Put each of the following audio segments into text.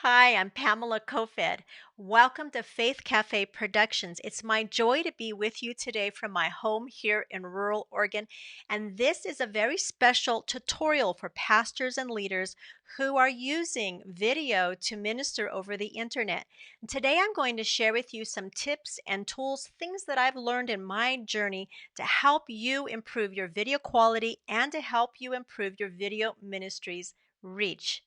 Hi, I'm Pamela Koefoed. Welcome to Faith Cafe Productions. It's my joy to be with you today from my home here in rural Oregon. And this is a very special tutorial for pastors and leaders who are using video to minister over the internet. And today I'm going to share with you some tips and tools, things that I've learned in my journey to help you improve your video quality and to help you improve your video ministry's reach.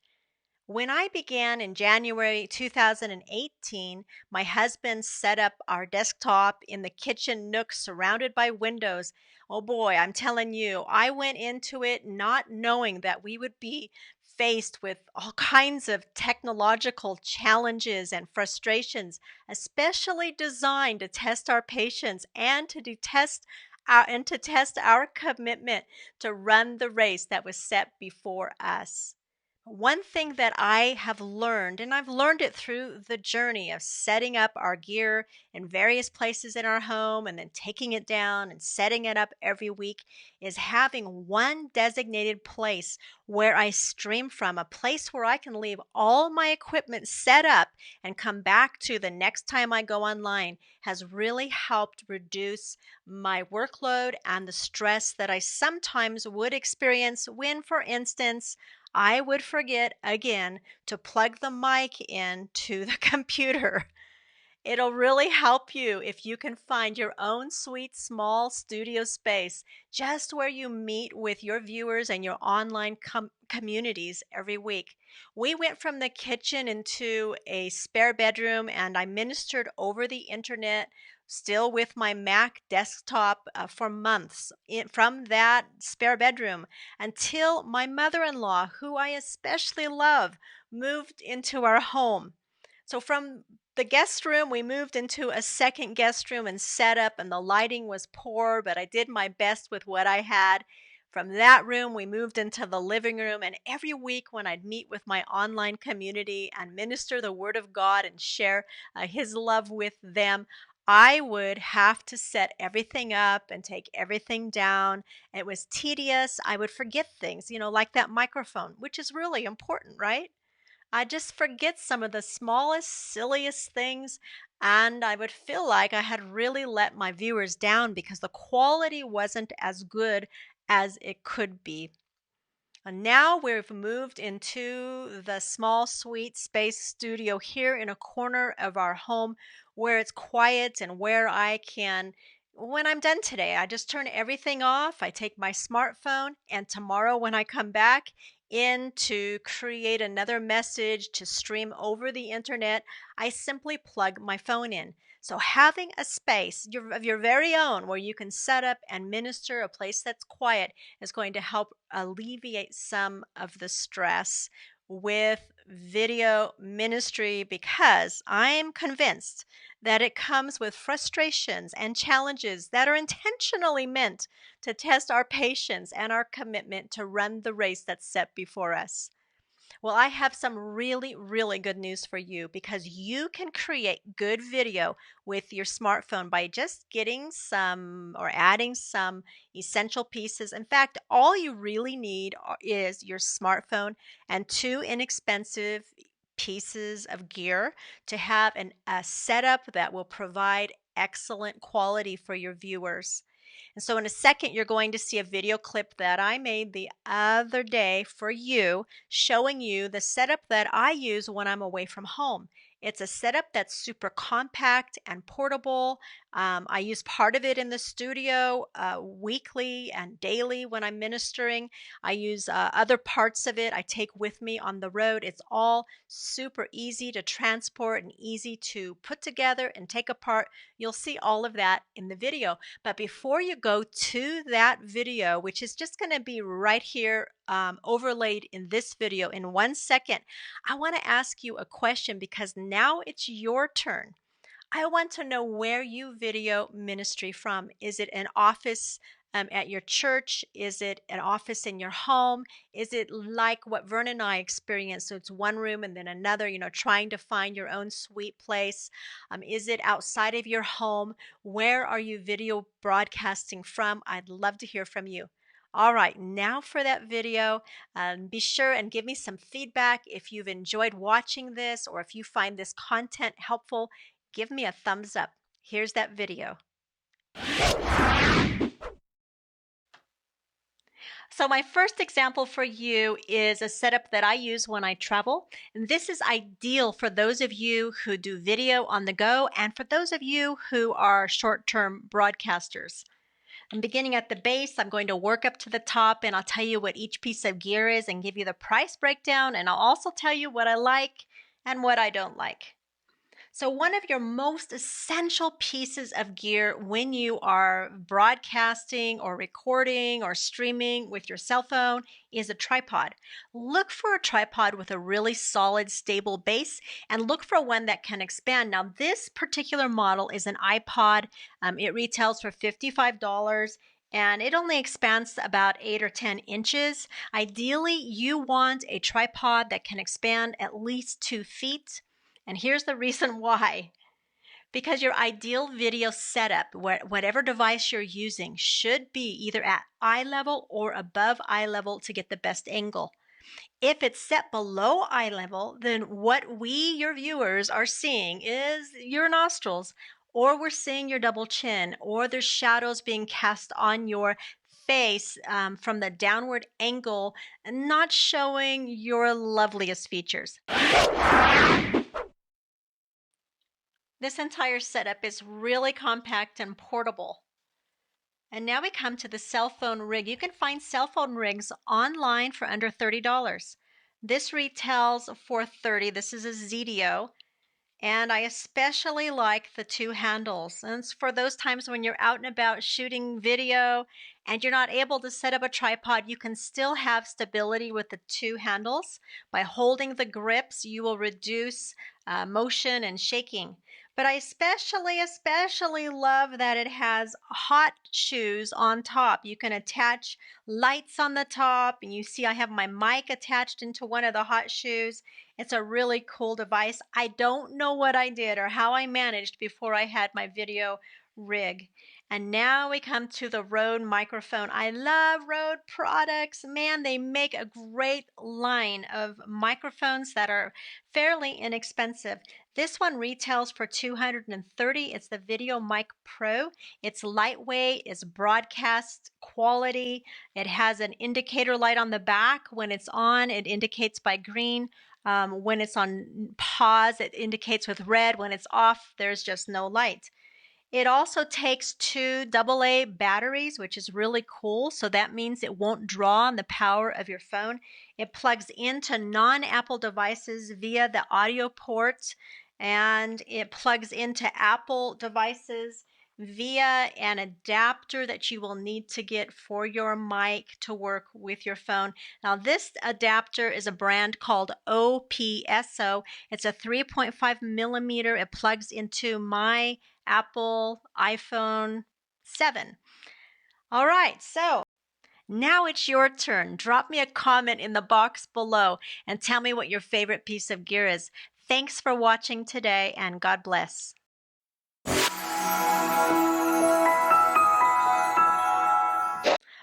When I began in January 2018, my husband set up our desktop in the kitchen nook surrounded by windows. Oh boy, I'm telling you, I went into it not knowing that we would be faced with all kinds of technological challenges and frustrations, especially designed to test our patience and to test our commitment to run the race that was set before us. One thing that I have learned, and I've learned it through the journey of setting up our gear in various places in our home and then taking it down and setting it up every week, is having one designated place where I stream from, a place where I can leave all my equipment set up and come back to the next time I go online, has really helped reduce my workload and the stress that I sometimes would experience when, for instance, I would forget again to plug the mic in to the computer. It'll really help you if you can find your own sweet small studio space just where you meet with your viewers and your online communities every week. We went from the kitchen into a spare bedroom and I ministered over the internet, still with my Mac desktop for months from that spare bedroom until my mother-in-law, who I especially love, moved into our home. So from the guest room, we moved into a second guest room and set up, and the lighting was poor, but I did my best with what I had. From that room, we moved into the living room, and every week when I'd meet with my online community and minister the Word of God and share His love with them, I would have to set everything up and take everything down. It was tedious. I would forget things, like that microphone, which is really important, right? I just forget some of the smallest, silliest things, and I would feel like I had really let my viewers down because the quality wasn't as good as it could be. And now we've moved into the small, sweet space studio here in a corner of our home where it's quiet and where I can, when I'm done today, I just turn everything off. I take my smartphone, and tomorrow when I come back in to create another message to stream over the internet, I simply plug my phone in. So having a space of your very own where you can set up and minister, a place that's quiet, is going to help alleviate some of the stress with video ministry, because I'm convinced that it comes with frustrations and challenges that are intentionally meant to test our patience and our commitment to run the race that's set before us. Well, I have some really, really good news for you, because you can create good video with your smartphone by just getting some or adding some essential pieces. In fact, all you really need is your smartphone and two inexpensive pieces of gear to have a setup that will provide excellent quality for your viewers. And so in a second, you're going to see a video clip that I made the other day for you, showing you the setup that I use when I'm away from home. It's a setup that's super compact and portable. I use part of it in the studio weekly and daily when I'm ministering. I use other parts of it I take with me on the road. It's all super easy to transport and easy to put together and take apart. You'll see all of that in the video. But before you go to that video, which is just going to be right here overlaid in this video in 1 second, I want to ask you a question, because now it's your turn. I want to know where you video ministry from. Is it an office at your church? Is it an office in your home? Is it like what Vern and I experienced? So it's one room and then another, trying to find your own sweet place. Is it outside of your home? Where are you video broadcasting from? I'd love to hear from you. All right, now for that video. Be sure and give me some feedback if you've enjoyed watching this or if you find this content helpful. Give me a thumbs up. Here's that video. So my first example for you is a setup that I use when I travel. And this is ideal for those of you who do video on the go and for those of you who are short-term broadcasters. I'm beginning at the base. I'm going to work up to the top, and I'll tell you what each piece of gear is and give you the price breakdown, and I'll also tell you what I like and what I don't like. So one of your most essential pieces of gear when you are broadcasting or recording or streaming with your cell phone is a tripod. Look for a tripod with a really solid, stable base, and look for one that can expand. Now, this particular model is an iPod. It retails for $55. And it only expands about 8 or 10 inches. Ideally, you want a tripod that can expand at least 2 feet. And here's the reason why. Because your ideal video setup, whatever device you're using, should be either at eye level or above eye level to get the best angle. If it's set below eye level, then what we, your viewers, are seeing is your nostrils, or we're seeing your double chin, or there's shadows being cast on your face from the downward angle, not showing your loveliest features. This entire setup is really compact and portable. And now we come to the cell phone rig. You can find cell phone rigs online for under $30. This retails for $30. This is a ZDO. And I especially like the 2 handles. And it's for those times when you're out and about shooting video and you're not able to set up a tripod, you can still have stability with the 2 handles. By holding the grips, you will reduce motion and shaking. But I especially love that it has hot shoes on top. You can attach lights on the top, and you see I have my mic attached into one of the hot shoes. It's a really cool device. I don't know what I did or how I managed before I had my video rig. And now we come to the Rode microphone. I love Rode products. Man, they make a great line of microphones that are fairly inexpensive. This one retails for $230. It's the Video Mic Pro. It's lightweight, it's broadcast quality. It has an indicator light on the back. When it's on, it indicates by green. When it's on pause, it indicates with red. When it's off, there's just no light. It also takes 2 AA batteries, which is really cool. So that means it won't draw on the power of your phone. It plugs into non-Apple devices via the audio port, and it plugs into Apple devices via an adapter that you will need to get for your mic to work with your phone. Now, this adapter is a brand called OPSO. It's a 3.5 millimeter. It plugs into my Apple iPhone 7. All right, so now it's your turn. Drop me a comment in the box below and tell me what your favorite piece of gear is. Thanks for watching today, and God bless.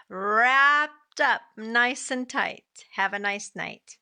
Wrapped up nice and tight. Have a nice night.